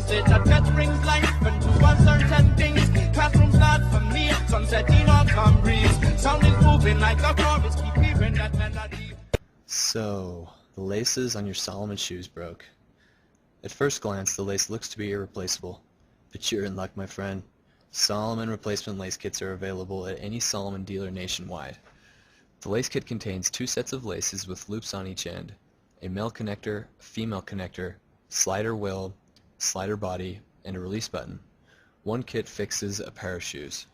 said that cat brings life and do uncertain things. Classroom's not for me, sunset in autumn breeze. Sound is moving like a chorus, keep hearing that melody. So, the laces on your Salomon shoes broke. At first glance, the lace looks to be irreplaceable, but you're in luck, my friend. Salomon replacement lace kits are available at any Salomon dealer nationwide. The lace kit contains 2 sets of laces with loops on each end, a male connector, a female connector, slider wheel, slider body, and a release button. One kit fixes a pair of shoes.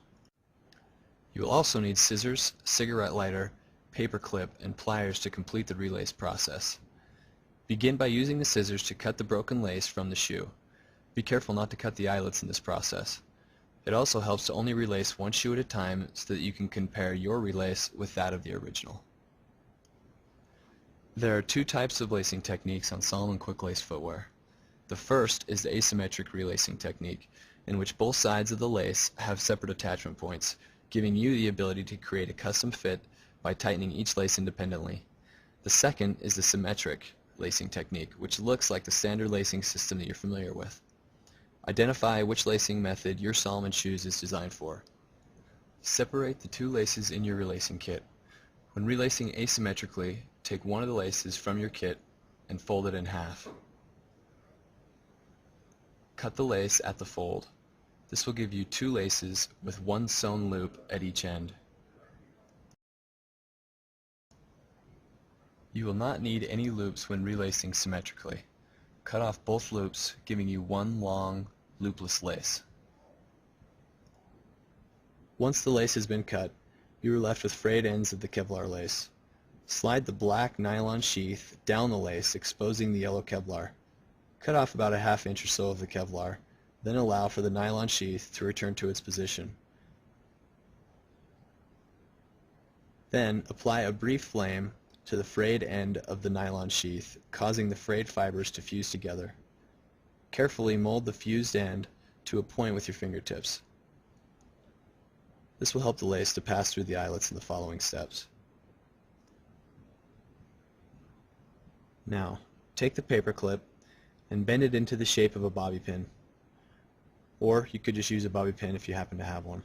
You will also need scissors, cigarette lighter, paper clip, and pliers to complete the relace process. Begin by using the scissors to cut the broken lace from the shoe. Be careful not to cut the eyelets in this process. It also helps to only relace one shoe at a time so that you can compare your relace with that of the original. There are 2 types of lacing techniques on Salomon quick lace footwear. The first is the asymmetric relacing technique, in which both sides of the lace have separate attachment points, giving you the ability to create a custom fit by tightening each lace independently. The second is the symmetric lacing technique, which looks like the standard lacing system that you're familiar with. Identify which lacing method your Salomon shoes is designed for. Separate the 2 laces in your relacing kit. When relacing asymmetrically, take one of the laces from your kit and fold it in half. Cut the lace at the fold. This will give you 2 laces with 1 sewn loop at each end. You will not need any loops when relacing symmetrically. Cut off both loops, giving you 1 long, loopless lace. Once the lace has been cut, you are left with frayed ends of the Kevlar lace. Slide the black nylon sheath down the lace, exposing the yellow Kevlar. Cut off about a ½ inch or so of the Kevlar, then allow for the nylon sheath to return to its position. Then apply a brief flame to the frayed end of the nylon sheath, causing the frayed fibers to fuse together. Carefully mold the fused end to a point with your fingertips. This will help the lace to pass through the eyelets in the following steps. Now, take the paper clip and bend it into the shape of a bobby pin. Or you could just use a bobby pin if you happen to have one.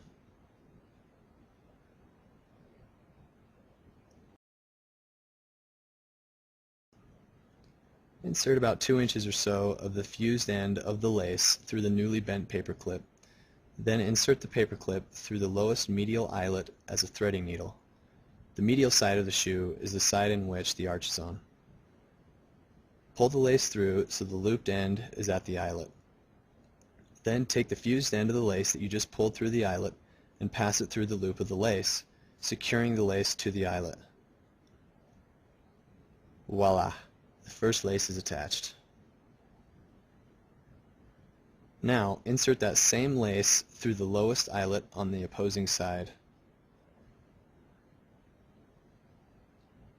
Insert about 2 inches or so of the fused end of the lace through the newly bent paper clip. Then insert the paper clip through the lowest medial eyelet as a threading needle. The medial side of the shoe is the side in which the arch is on. Pull the lace through so the looped end is at the eyelet. Then take the fused end of the lace that you just pulled through the eyelet and pass it through the loop of the lace, securing the lace to the eyelet. Voila! The first lace is attached. Now insert that same lace through the lowest eyelet on the opposing side.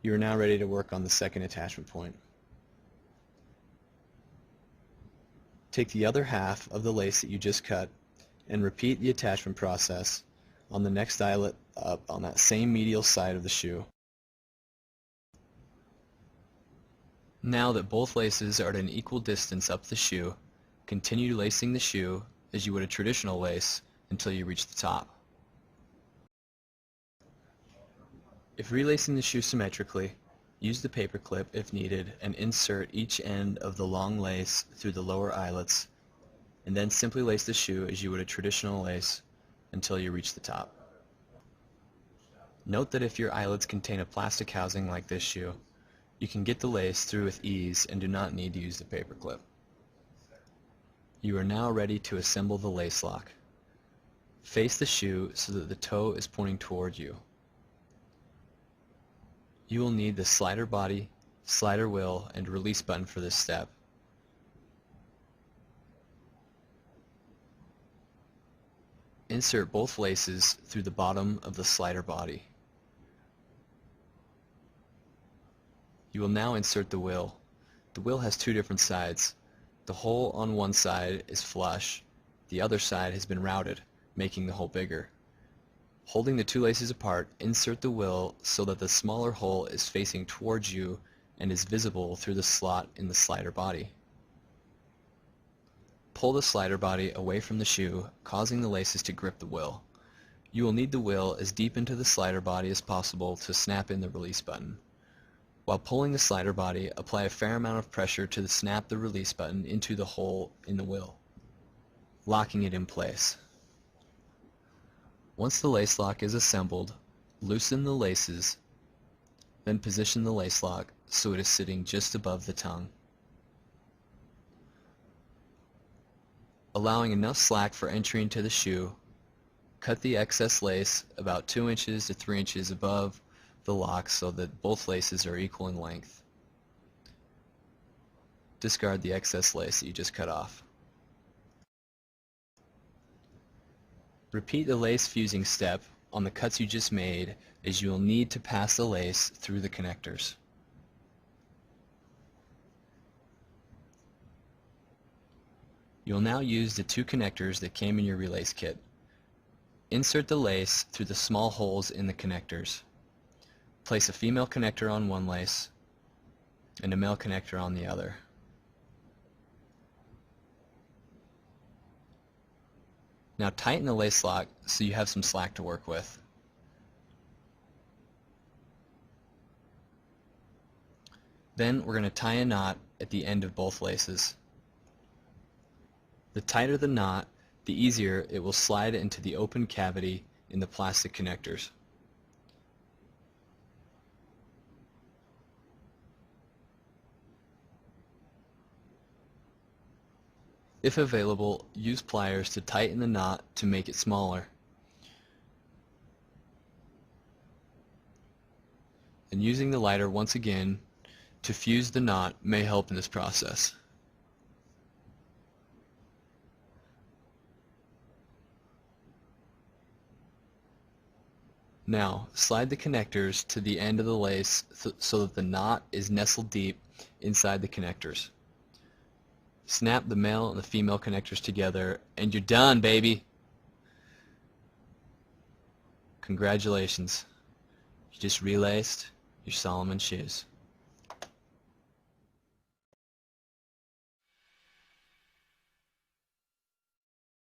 You are now ready to work on the second attachment point. Take the other half of the lace that you just cut and repeat the attachment process on the next eyelet up on that same medial side of the shoe. Now that both laces are at an equal distance up the shoe, continue lacing the shoe as you would a traditional lace until you reach the top. If relacing the shoe symmetrically, use the paper clip if needed and insert each end of the long lace through the lower eyelets, and then simply lace the shoe as you would a traditional lace until you reach the top. Note that if your eyelets contain a plastic housing like this shoe, you can get the lace through with ease and do not need to use the paper clip. You are now ready to assemble the lace lock. Face the shoe so that the toe is pointing toward you. You will need the slider body, slider wheel, and release button for this step. Insert both laces through the bottom of the slider body. You will now insert the wheel. The wheel has 2 different sides. The hole on one side is flush, the other side has been routed, making the hole bigger. Holding the 2 laces apart, insert the wheel so that the smaller hole is facing towards you and is visible through the slot in the slider body. pull the slider body away from the shoe, causing the laces to grip the wheel. You will need the wheel as deep into the slider body as possible to snap in the release button. While pulling the slider body, apply a fair amount of pressure to snap the release button into the hole in the wheel, locking it in place. Once the lace lock is assembled, loosen the laces, then position the lace lock so it is sitting just above the tongue, allowing enough slack for entry into the shoe. Cut the excess lace about 2 inches to 3 inches above the lock so that both laces are equal in length. Discard the excess lace that you just cut off. Repeat the lace fusing step on the cuts you just made, as you will need to pass the lace through the connectors. You will now use the 2 connectors that came in your relace kit. Insert the lace through the small holes in the connectors. Place a female connector on one lace and a male connector on the other. Now tighten the lace lock so you have some slack to work with. Then we're going to tie a knot at the end of both laces. The tighter the knot, the easier it will slide into the open cavity in the plastic connectors. If available, use pliers to tighten the knot to make it smaller. And using the lighter once again to fuse the knot may help in this process. Now, slide the connectors to the end of the lace so that the knot is nestled deep inside the connectors. Snap the male and the female connectors together, and you're done, baby! Congratulations. You just relaced your Salomon shoes.